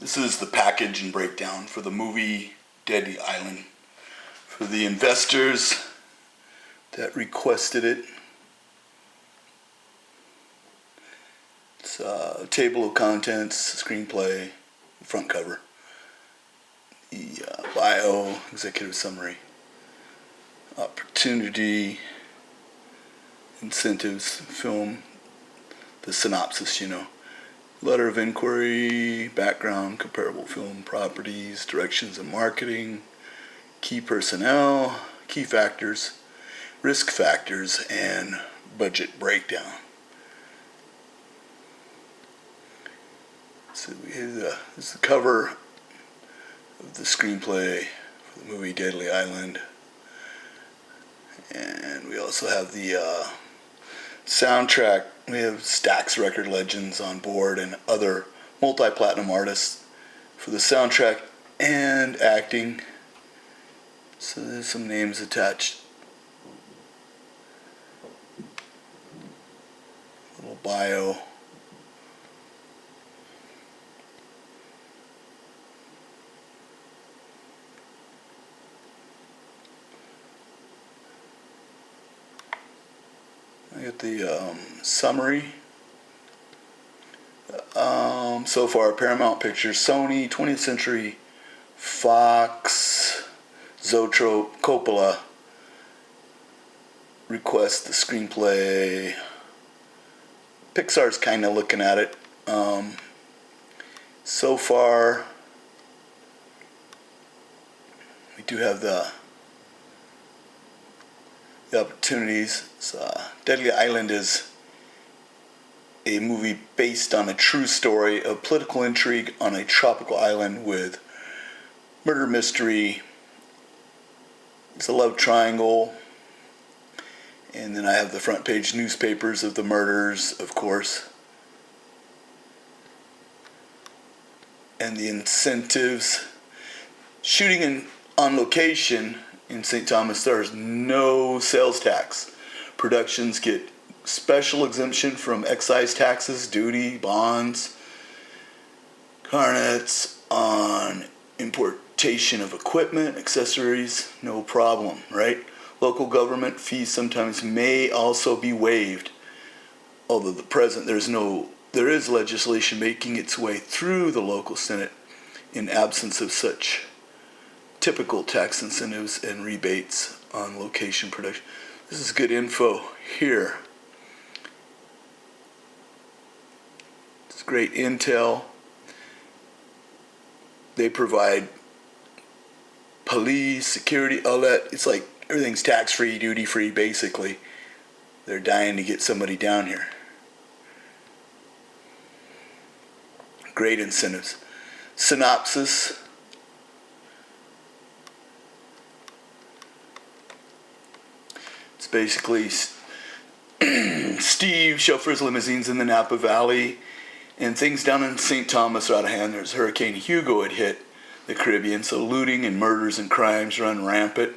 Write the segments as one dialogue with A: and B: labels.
A: This is the package and breakdown for the movie Deadly Island. For the investors that requested it, it's a table of contents, screenplay, front cover, the bio, executive summary, opportunity, incentives, film, the synopsis, letter of inquiry, background, comparable film properties, directions and marketing, key personnel, key factors, risk factors, and budget breakdown. So this is the cover of the screenplay for the movie Deadly Island. And we also have the soundtrack. We have Stax Record Legends on board and other multi-platinum artists for the soundtrack and acting. So there's some names attached. A little bio. I got the summary. So far, Paramount Pictures, Sony, 20th Century Fox, Zoetrope, Coppola request the screenplay. Pixar's kind of looking at it. So far, we do have the opportunities. Deadly Island is a movie based on a true story of political intrigue on a tropical island with murder mystery. It's a love triangle. And then I have the front page newspapers of the murders, of course. And the incentives. Shooting on location in St. Thomas, there is no sales tax. Productions get special exemption from excise taxes, duty, bonds, carnets on importation of equipment, accessories, no problem, right? Local government fees sometimes may also be waived, although at the present there is legislation making its way through the local Senate in absence of such typical tax incentives and rebates on location production. This is good info here. It's great intel. They provide police, security, all that. It's like everything's tax-free, duty-free, basically. They're dying to get somebody down here. Great incentives. Synopsis. It's basically Steve chauffeurs limousines in the Napa Valley, and things down in St. Thomas are out of hand. There's Hurricane Hugo had hit the Caribbean, so looting and murders and crimes run rampant.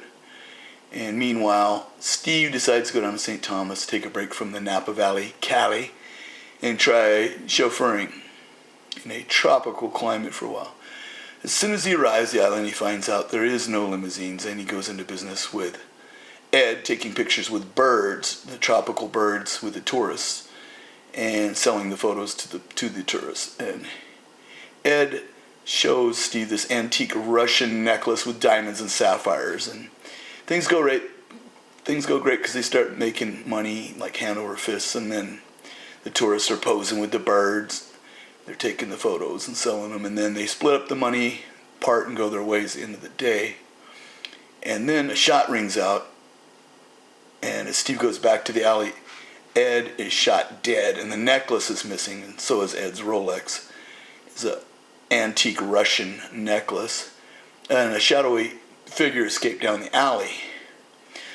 A: And meanwhile, Steve decides to go down to St. Thomas, take a break from the Napa Valley, Cali, and try chauffeuring in a tropical climate for a while. As soon as he arrives at the island, he finds out there is no limousines, and he goes into business with Ed, taking pictures with birds, the tropical birds, with the tourists, and selling the photos to the tourists. And Ed shows Steve this antique Russian necklace with diamonds and sapphires, and things go great because they start making money like hand over fist, and then the tourists are posing with the birds. They're taking the photos and selling them, and then they split up the money part and go their ways at the end of the day. And then a shot rings out, and as Steve goes back to the alley, Ed is shot dead, and the necklace is missing, and so is Ed's Rolex. It's an antique Russian necklace, and a shadowy figure escaped down the alley.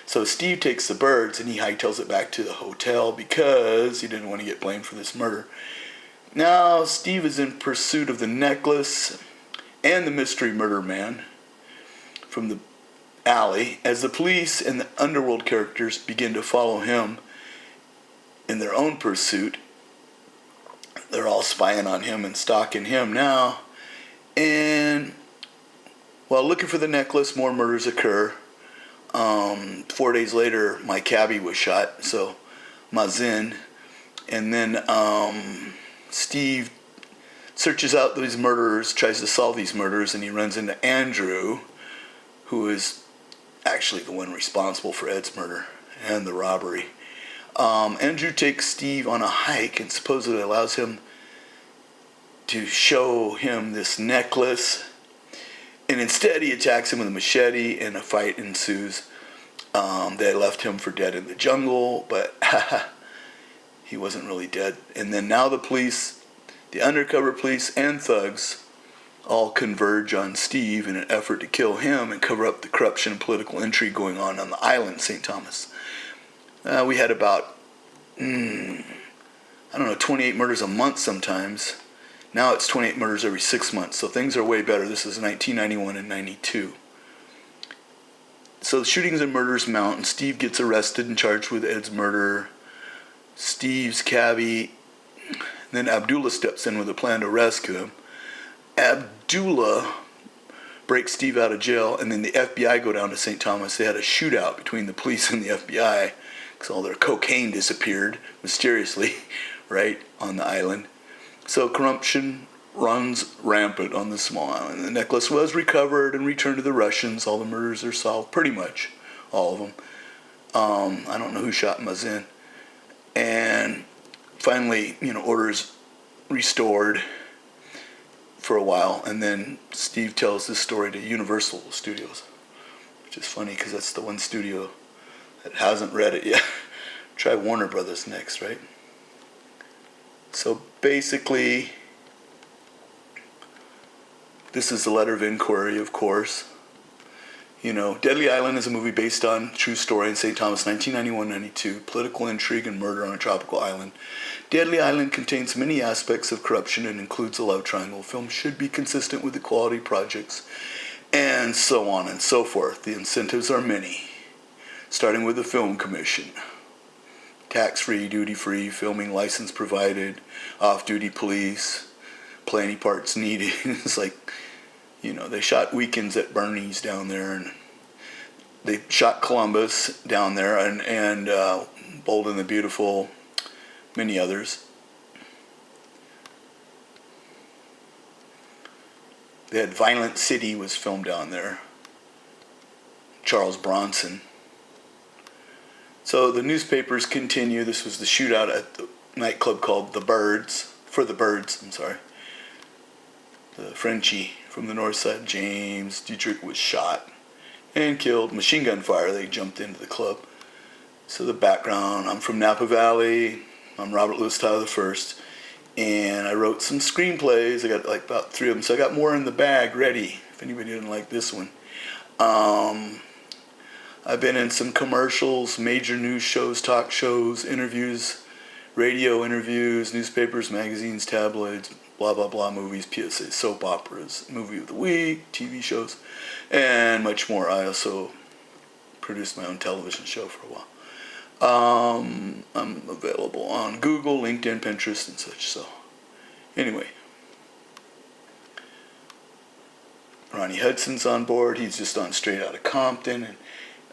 A: So Steve takes the birds, and he hightails it back to the hotel because he didn't want to get blamed for this murder. Now Steve is in pursuit of the necklace and the mystery murder man from the alley as the police and the underworld characters begin to follow him in their own pursuit. They're all spying on him and stalking him now, And while looking for the necklace, more murders occur. 4 days later, my cabbie was shot, so Mazin. And then Steve searches out these murderers, tries to solve these murders, and he runs into Andrew, who is actually the one responsible for Ed's murder and the robbery. Andrew takes Steve on a hike and supposedly allows him to show him this necklace. And instead he attacks him with a machete and a fight ensues. They left him for dead in the jungle, but he wasn't really dead. And then now the police, the undercover police and thugs all converge on Steve in an effort to kill him and cover up the corruption and political intrigue going on the island, St. Thomas. We had about, 28 murders a month sometimes. Now it's 28 murders every 6 months, so things are way better. This is 1991 and 92. So the shootings and murders mount, and Steve gets arrested and charged with Ed's murder. Steve's cabbie, then Abdullah steps in with a plan to rescue him. Abdullah breaks Steve out of jail, and then the FBI go down to St. Thomas. They had a shootout between the police and the FBI because all their cocaine disappeared mysteriously, right, on the island. So corruption runs rampant on the small island. The necklace was recovered and returned to the Russians. All the murders are solved, pretty much all of them. I don't know who shot Mazin. And finally, order is restored for a while, and then Steve tells this story to Universal Studios, which is funny because that's the one studio that hasn't read it yet. Try Warner Brothers next, right? So basically, this is the letter of inquiry, of course. Deadly Island is a movie based on true story in St. Thomas, 1991-92, political intrigue and murder on a tropical island. Deadly Island contains many aspects of corruption and includes a love triangle. Film should be consistent with the quality projects, and so on and so forth. The incentives are many, starting with the Film Commission. Tax-free, duty-free, filming license provided, off-duty police, plenty parts needed. It's like, they shot Weekends at Bernie's down there, and they shot Columbus down there, and Bold and the Beautiful, many others. They had Violent City was filmed down there. Charles Bronson. So the newspapers continue. This was the shootout at the nightclub called The Birds. The Frenchie from the north side, James Dietrich, was shot and killed. Machine gun fire, they jumped into the club. So the background, I'm from Napa Valley. I'm Robert Louis Tyler I. And I wrote some screenplays. I got about 3 of them. So I got more in the bag ready if anybody didn't like this one. I've been in some commercials, major news shows, talk shows, interviews, radio interviews, newspapers, magazines, tabloids, blah, blah, blah, movies, PSA, soap operas, movie of the week, TV shows, and much more. I also produced my own television show for a while. I'm available on Google, LinkedIn, Pinterest, and such. So, anyway, Ronnie Hudson's on board. He's just on Straight Outta Compton and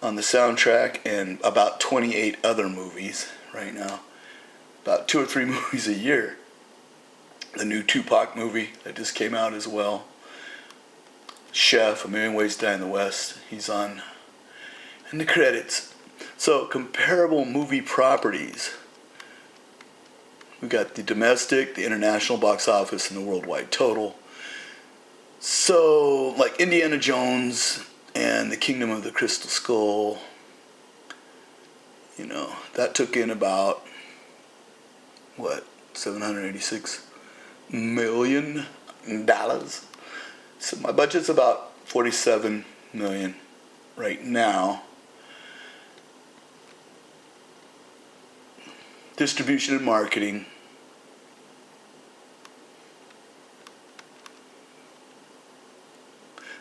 A: on the soundtrack, and about 28 other movies right now. About 2 or 3 movies a year. The new Tupac movie that just came out as well. Chef, A Million Ways to Die in the West. He's on in the credits. So, comparable movie properties. We got the domestic, the international box office, and the worldwide total. So, like Indiana Jones and the Kingdom of the Crystal Skull, that took in about, $786 million? So my budget's about $47 million right now. Distribution and marketing.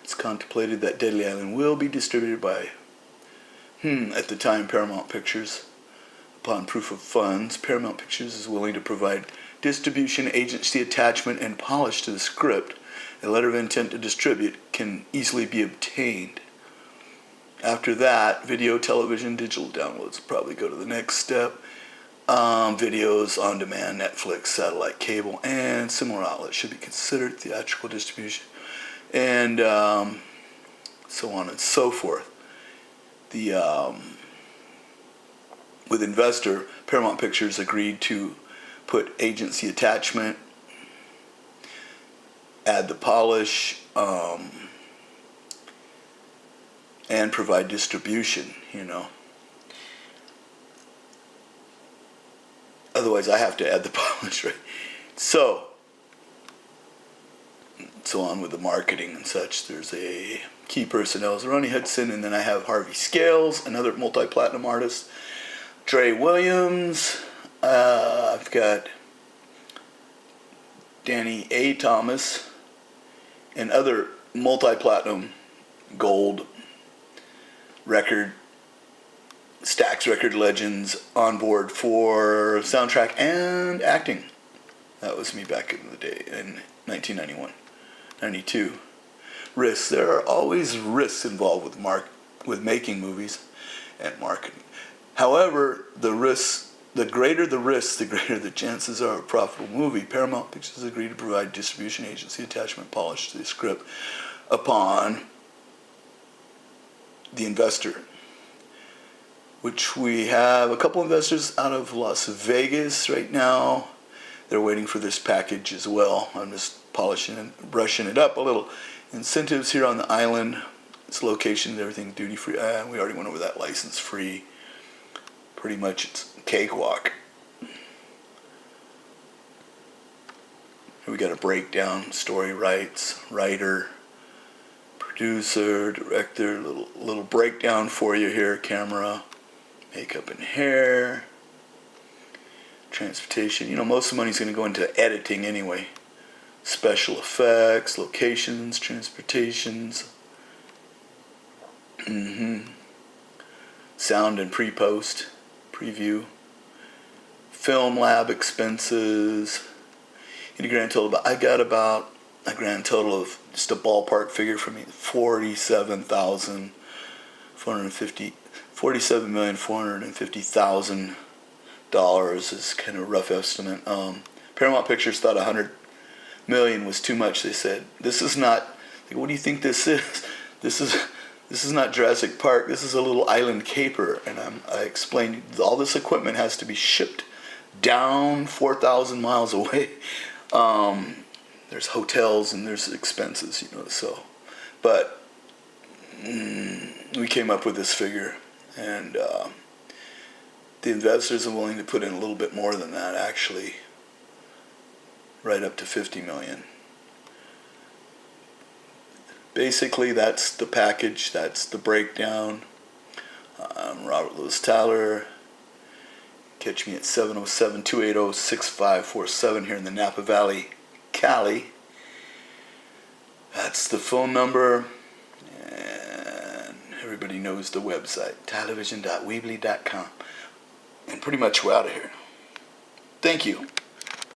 A: It's contemplated that Deadly Island will be distributed by, at the time, Paramount Pictures. Upon proof of funds, Paramount Pictures is willing to provide distribution, agency attachment, and polish to the script A letter of intent to distribute can easily be obtained. After that, video, television, digital downloads will probably go to the next step. Videos on demand, Netflix, satellite, cable, and similar outlets should be considered theatrical distribution, and so on and so forth. With investor, Paramount Pictures agreed to put agency attachment, add the polish, and provide distribution, Otherwise, I have to add the polish, right? So on with the marketing and such. There's a key personnel, Ronnie Hudson, and then I have Harvey Scales, another multi-platinum artist, Trey Williams. I've got Danny A. Thomas, and other multi-platinum gold record Stax record legends on board for soundtrack and acting. That was me back in the day in 1991, 92. Risks. There are always risks involved with making movies and marketing. However, the greater the risks, the greater the chances are of a profitable movie. Paramount Pictures agreed to provide distribution agency attachment polish to the script upon the investor, which we have a couple investors out of Las Vegas right now. They're waiting for this package as well. I'm just polishing and brushing it up a little. Incentives here on the island. Its location and everything duty free. We already went over that. License free. Pretty much it's cakewalk. Here we got a breakdown. Story rights, writer, producer, director. Little breakdown for you here. Camera. Makeup and hair, transportation. Most of the money's going to go into editing anyway. Special effects, locations, transportations. Sound and pre-post, preview. Film lab expenses. I got about a grand total of, just a ballpark figure for me, $47,450,000 is kind of a rough estimate. Paramount Pictures thought $100 million was too much. They said, "This is not. What do you think this is? This is not Jurassic Park. This is a little island caper." And I explained all this equipment has to be shipped down 4,000 miles away. There's hotels and there's expenses, So, but we came up with this figure. And the investors are willing to put in a little bit more than that, actually, right up to $50 million. Basically, that's the package. That's the breakdown. I'm Robert Louis Tyler. Catch me at 707-280-6547 here in the Napa Valley, Cali. That's the phone number. Everybody knows the website, television.weebly.com. And pretty much we're out of here. Thank you.